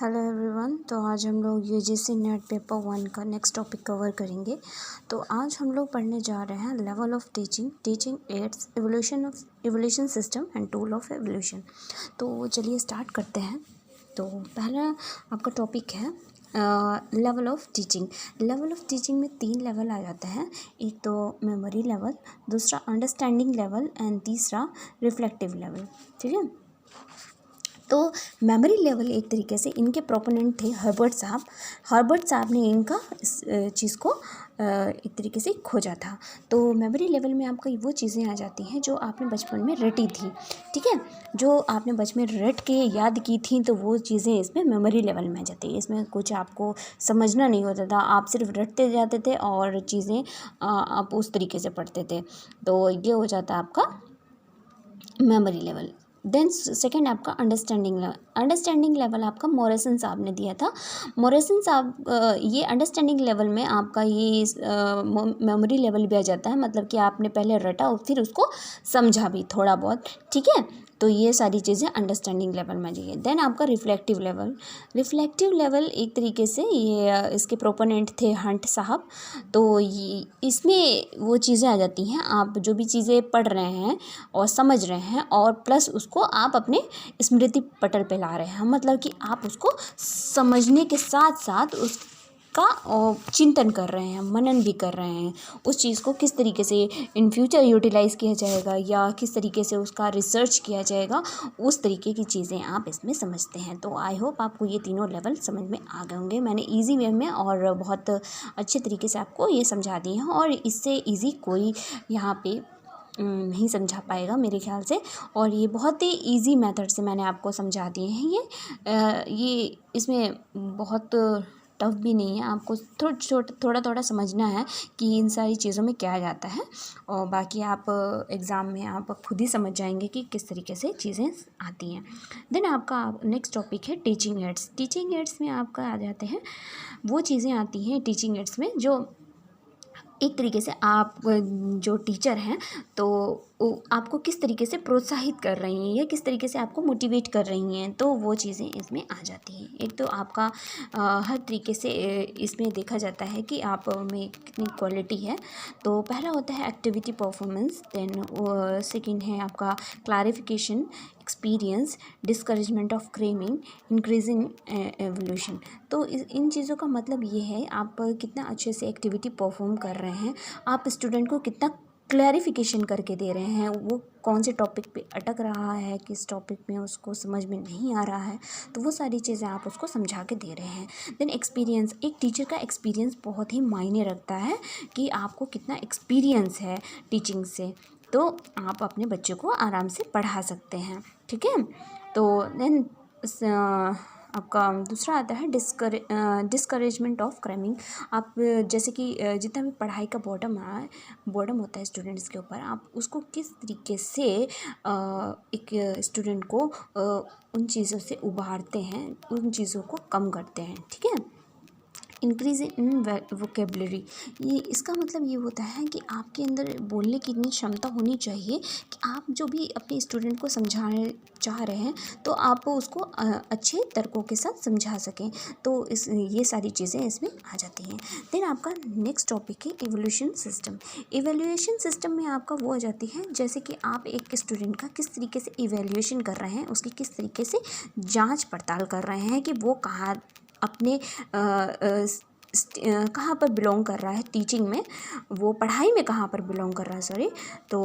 Hello everyone. तो आज हम लोग यूजीसी नेट पेपर 1 का नेक्स्ट टॉपिक कवर करेंगे। तो आज हम लोग पढ़ने जा रहे हैं level of teaching ads evolution system and tool of evolution. तो चलिए स्टार्ट करते हैं। तो पहला आपका टॉपिक है level of teaching. Level of teaching में 3 लेवल आ जाते हैं। एक तो मेमोरी लेवल, दूसरा अंडरस्टैंडिंग लेवल एंड तीसरा रिफ्लेक्टिव लेवल। ठीक है। तो मेमोरी लेवल एक तरीके से इनके प्रोपोनेंट थे हर्बर्ट साहब ने इनका इस चीज़ को एक तरीके से खोजा था। तो मेमोरी लेवल में आपका वो चीज़ें आ जाती हैं जो आपने बचपन में रटी थी। ठीक है, जो आपने बचपन में रट के याद की थी, तो वो चीज़ें इसमें मेमोरी लेवल में आ जाती है। इसमें कुछ आपको समझना नहीं होता था, आप सिर्फ रटते जाते थे और चीज़ें आप उस तरीके से पढ़ते थे। तो ये हो जाता है आपका मेमोरी लेवल। देन सेकेंड आपका अंडरस्टैंडिंग लेवल आपका मोरिसन साहब ने दिया था। मोरिसन साहब ये अंडरस्टैंडिंग लेवल में आपका ये मेमोरी लेवल भी आ जाता है, मतलब कि आपने पहले रटा और फिर उसको समझा भी थोड़ा बहुत। ठीक है, तो ये सारी चीज़ें अंडरस्टैंडिंग लेवल में जाइए। देन आपका रिफ्लेक्टिव लेवल एक तरीके से ये इसके प्रोपोनेंट थे हंट साहब। तो ये इसमें वो चीज़ें आ जाती हैं, आप जो भी चीज़ें पढ़ रहे हैं और समझ रहे हैं और प्लस उसको आप अपने स्मृति पटल पे ला रहे हैं, मतलब कि आप उसको समझने के साथ साथ उसका चिंतन कर रहे हैं, मनन भी कर रहे हैं। उस चीज़ को किस तरीके से इन फ्यूचर यूटिलाइज़ किया जाएगा या किस तरीके से उसका रिसर्च किया जाएगा, उस तरीके की चीज़ें आप इसमें समझते हैं। तो आई होप आपको ये तीनों लेवल समझ में आ गए होंगे। मैंने ईजी वे में और बहुत अच्छे तरीके से आपको ये समझा दिए हैं, और इससे ईजी कोई यहाँ पे नहीं समझा पाएगा मेरे ख्याल से। और ये बहुत ही इजी मेथड से मैंने आपको समझा दिए हैं। ये इसमें बहुत टफ भी नहीं है, आपको थोड़ा थोड़ा समझना है कि इन सारी चीज़ों में क्या जाता है, और बाकी आप एग्ज़ाम में आप खुद ही समझ जाएंगे कि किस तरीके से चीज़ें आती हैं। देन आपका नेक्स्ट टॉपिक है टीचिंग एड्स में आपका आ जाते हैं वो चीज़ें आती हैं टीचिंग एड्स में, जो एक तरीके से आप जो टीचर हैं तो आपको किस तरीके से प्रोत्साहित कर रही हैं या किस तरीके से आपको मोटिवेट कर रही हैं, तो वो चीज़ें इसमें आ जाती हैं। एक तो आपका हर तरीके से इसमें देखा जाता है कि आप में कितनी क्वालिटी है। तो पहला होता है एक्टिविटी परफॉर्मेंस, देन सेकंड है आपका clarification, experience, discouragement of cramming, increasing evolution. तो इन चीज़ों का मतलब ये है आप कितना अच्छे से एक्टिविटी परफॉर्म कर रहे हैं, आप स्टूडेंट को कितना क्लैरिफिकेशन करके दे रहे हैं, वो कौन से टॉपिक पे अटक रहा है, किस टॉपिक में उसको समझ में नहीं आ रहा है, तो वो सारी चीज़ें आप उसको समझा के दे रहे हैं। देन एक्सपीरियंस, एक टीचर का एक्सपीरियंस बहुत ही मायने रखता है कि आपको कितना एक्सपीरियंस है टीचिंग से, तो आप अपने बच्चे को आराम से पढ़ा सकते हैं। ठीक है। तो देन आपका दूसरा आता है डिस्करेजमेंट ऑफ क्रैमिंग। आप जैसे कि जितना भी पढ़ाई का बोर्डम होता है स्टूडेंट्स के ऊपर, आप उसको किस तरीके से एक स्टूडेंट को उन चीज़ों से उबारते हैं, उन चीज़ों को कम करते हैं। ठीक है। इंक्रीज इन वोकेबलरी, ये इसका मतलब ये होता है कि आपके अंदर बोलने की इतनी क्षमता होनी चाहिए कि आप जो भी अपने स्टूडेंट को समझाने चाह रहे हैं तो आप उसको अच्छे तर्कों के साथ समझा सकें। तो ये सारी चीज़ें इसमें आ जाती हैं। देन आपका नेक्स्ट टॉपिक है इवोल्यूशन सिस्टम में आपका वो आ जाती है जैसे कि आप एक स्टूडेंट का किस तरीके से इवैल्यूएशन कर रहे हैं, उसकी किस तरीके से जांच पड़ताल कर रहे हैं कि वो कहाँ अपने कहाँ पर बिलोंग कर रहा है टीचिंग में, वो पढ़ाई में कहाँ पर बिलोंग कर रहा है, सॉरी। तो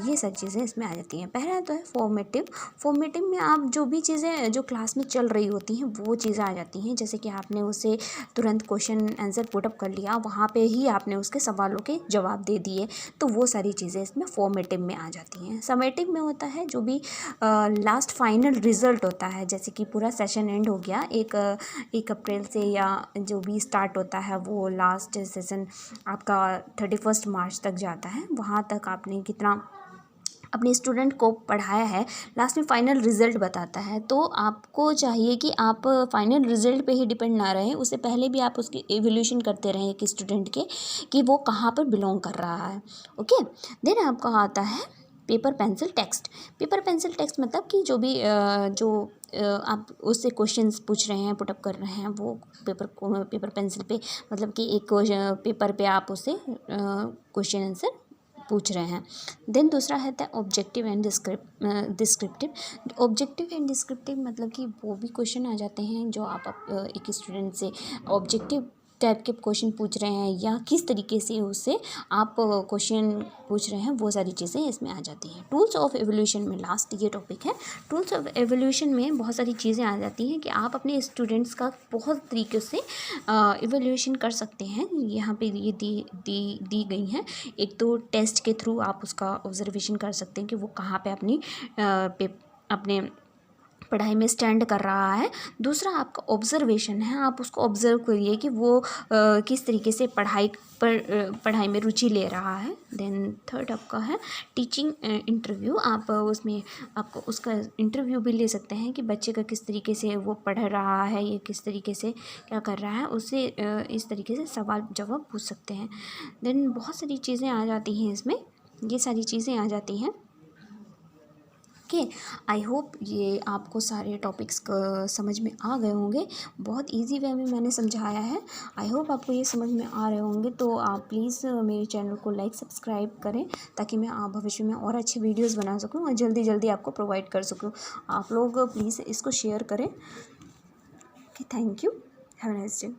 ये सारी चीज़ें इसमें आ जाती हैं। पहला तो है फॉर्मेटिव में आप जो भी चीज़ें जो क्लास में चल रही होती हैं वो चीज़ें आ जाती हैं, जैसे कि आपने उसे तुरंत क्वेश्चन आंसर पुटअप कर लिया, वहाँ पे ही आपने उसके सवालों के जवाब दे दिए, तो वो सारी चीज़ें इसमें फॉर्मेटिव में आ जाती हैं। समेटिव में होता है जो भी लास्ट फाइनल रिजल्ट होता है, जैसे कि पूरा सेशन एंड हो गया 1 अप्रैल से, या जो भी स्टार्ट होता है वो लास्ट सेशन आपका 31 मार्च तक जाता है, वहाँ तक आपने कितना अपने स्टूडेंट को पढ़ाया है, लास्ट में फ़ाइनल रिज़ल्ट बताता है। तो आपको चाहिए कि आप फ़ाइनल रिज़ल्ट पे ही डिपेंड ना रहें, उससे पहले भी आप उसकी एवोल्यूशन करते रहें कि स्टूडेंट के कि वो कहाँ पर बिलोंग कर रहा है। ओके। देन आपका आता है paper pencil text. Paper pencil text मतलब कि जो भी आप उससे क्वेश्चंस पूछ रहे हैं, पुटअप कर रहे हैं, वो पेपर पेंसिल पे, मतलब कि एक पेपर पे आप उससे क्वेश्चन आंसर पूछ रहे हैं। देन दूसरा है objective and descriptive. Objective and descriptive मतलब कि वो भी क्वेश्चन आ जाते हैं जो आप एक स्टूडेंट से ऑब्जेक्टिव टाइप के क्वेश्चन पूछ रहे हैं या किस तरीके से उससे आप क्वेश्चन पूछ रहे हैं, वो सारी चीज़ें इसमें आ जाती हैं। टूल्स ऑफ एवोल्यूशन में लास्ट ये टॉपिक है। टूल्स ऑफ एवोल्यूशन में बहुत सारी चीज़ें आ जाती हैं कि आप अपने स्टूडेंट्स का बहुत तरीके से एवोल्यूशन कर सकते हैं। यहाँ पे ये दी गई हैं। एक तो टेस्ट के थ्रू आप उसका ऑब्जर्वेशन कर सकते हैं कि वो कहाँ पे अपने पढ़ाई में स्टैंड कर रहा है। दूसरा आपका ऑब्जर्वेशन है, आप उसको ऑब्जर्व करिए कि वो किस तरीके से पढ़ाई में रुचि ले रहा है। देन थर्ड आपका है टीचिंग इंटरव्यू। आप उसमें आपको उसका इंटरव्यू भी ले सकते हैं कि बच्चे का किस तरीके से वो पढ़ रहा है, ये किस तरीके से क्या कर रहा है, उससे इस तरीके से सवाल जवाब पूछ सकते हैं। देन बहुत सारी चीज़ें आ जाती हैं इसमें, ये सारी चीज़ें आ जाती हैं। ओके, आई होप ये आपको सारे टॉपिक्स समझ में आ गए होंगे। बहुत इजी वे में मैंने समझाया है। आई होप आपको ये समझ में आ रहे होंगे। तो आप प्लीज़ मेरे चैनल को लाइक सब्सक्राइब करें ताकि मैं भविष्य में और अच्छे वीडियोस बना सकूं और जल्दी जल्दी आपको प्रोवाइड कर सकूं। आप लोग प्लीज़ इसको शेयर करें। Okay, thank you, have a nice day.